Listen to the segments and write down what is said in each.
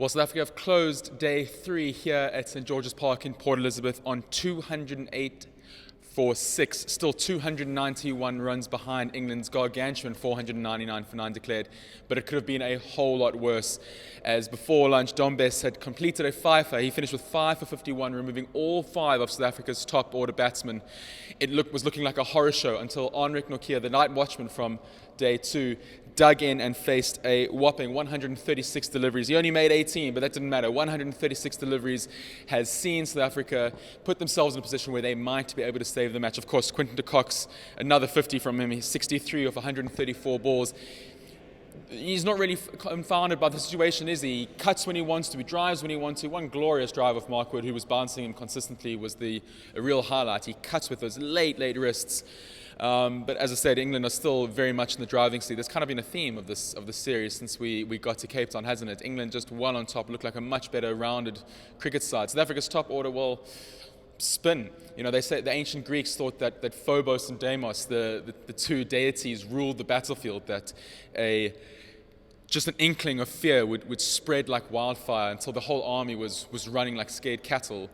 Well, South Africa have closed day 3 here at St. George's Park in Port Elizabeth on 208 for 6, still 291 runs behind England's gargantuan 499 for 9 declared, but it could have been a whole lot worse, as before lunch Dominic Bess had completed a fifer. He finished with 5 for 51, removing all 5 of South Africa's top order batsmen. It was looking like a horror show until Anrich, Nortje, the night watchman from day 2, dug in and faced a whopping 136 deliveries. He only made 18, but that didn't matter. 136 deliveries has seen South Africa put themselves in a position where they might be able to save the match. Of course, Quinton to Kock's another 50 from him. He's 63 off 134 balls. He's not really confounded by the situation, is he? He cuts when he wants to, he drives when he wants to. One glorious drive of Mark Wood, who was bouncing him consistently, was a real highlight. He cuts with those late wrists. But as I said, England are still very much in the driving seat. There's kind of been a theme of this series since we got to Cape Town, hasn't it? England just one on top, looked like a much better rounded cricket side. South Africa's top order, well, spin. You know, they say the ancient Greeks thought that Phobos and Deimos, the two deities, ruled the battlefield, that just an inkling of fear would spread like wildfire until the whole army was running like scared cattle.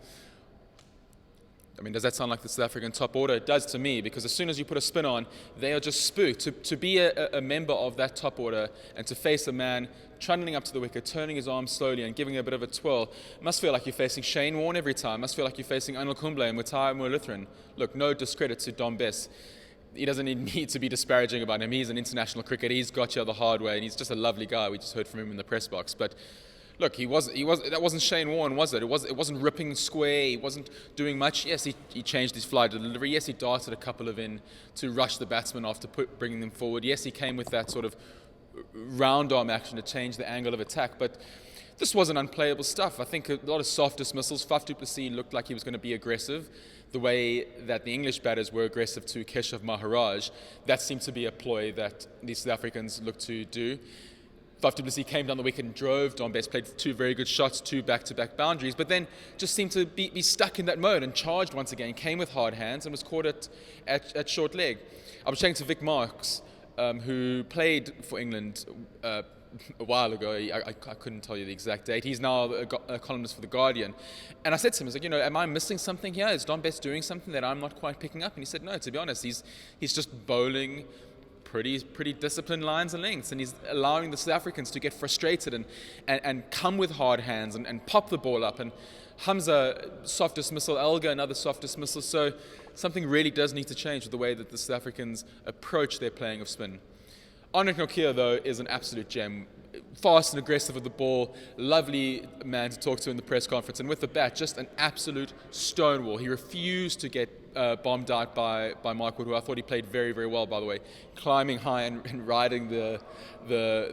I mean, does that sound like the South African top order? It does to me, because as soon as you put a spin on, they are just spooked. To be a member of that top order and to face a man trundling up to the wicket, turning his arm slowly and giving a bit of a twirl, must feel like you're facing Shane Warne every time. Must feel like you're facing Anil Kumble and Mutai Mullithran. Look, no discredit to Dom Bess. He doesn't need to be disparaging about him. He's an international cricketer. He's got you the hard way, and he's just a lovely guy. We just heard from him in the press box. But look, that wasn't Shane Warne, was it? It wasn't ripping square. He wasn't doing much. Yes, he changed his fly delivery. Yes, he darted a couple of in to rush the batsman after bringing them forward. Yes, he came with that sort of round arm action to change the angle of attack. But this wasn't unplayable stuff. I think a lot of soft dismissals. Faf du Plessis looked like he was going to be aggressive, the way that the English batters were aggressive to Keshav Maharaj. That seemed to be a ploy that the South Africans looked to do. Faf du Plessis came down the wicket and drove. Dom Bess played 2 very good shots, 2 back-to-back boundaries, but then just seemed to be stuck in that mode and charged once again, came with hard hands and was caught at short leg. I was chatting to Vic Marks, who played for England a while ago. I couldn't tell you the exact date. He's now a columnist for The Guardian. And I said to him, I was like, am I missing something here? Is Dom Bess doing something that I'm not quite picking up? And he said, no, to be honest, he's just bowling pretty disciplined lines and lengths, and he's allowing the South Africans to get frustrated and come with hard hands and pop the ball up. And Hamza, soft dismissal, Elgar, another soft dismissal. So something really does need to change with the way that the South Africans approach their playing of spin. Anrich Nortje, though, is an absolute gem. Fast and aggressive with the ball, lovely man to talk to in the press conference, and with the bat, just an absolute stonewall. He refused to get bombed out by Mark Wood, who I thought he played very, very well, by the way, climbing high and riding the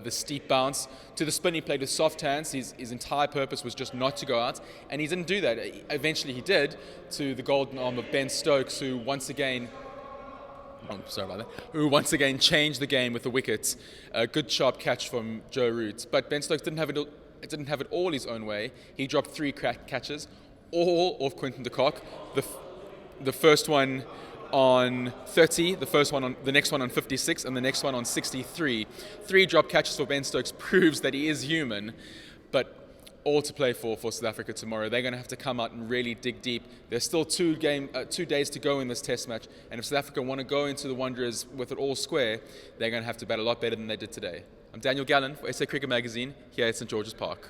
steep bounce. To the spin, he played with soft hands. His entire purpose was just not to go out, and he didn't do that. Eventually he did, to the golden arm of Ben Stokes, who once again changed the game with the wickets. A good sharp catch from Joe Root. But Ben Stokes didn't have it all his own way. He dropped 3 catches, all off Quinton de Kock. The first one on 30, the next one on 56, and the next one on 63. 3 drop catches for Ben Stokes proves that he is human, but all to play for South Africa tomorrow. They're going to have to come out and really dig deep. There's still 2 days to go in this test match, and if South Africa want to go into the Wanderers with it all square, they're going to have to bat a lot better than they did today. I'm Daniel Gallan for SA Cricket Magazine here at St. George's Park.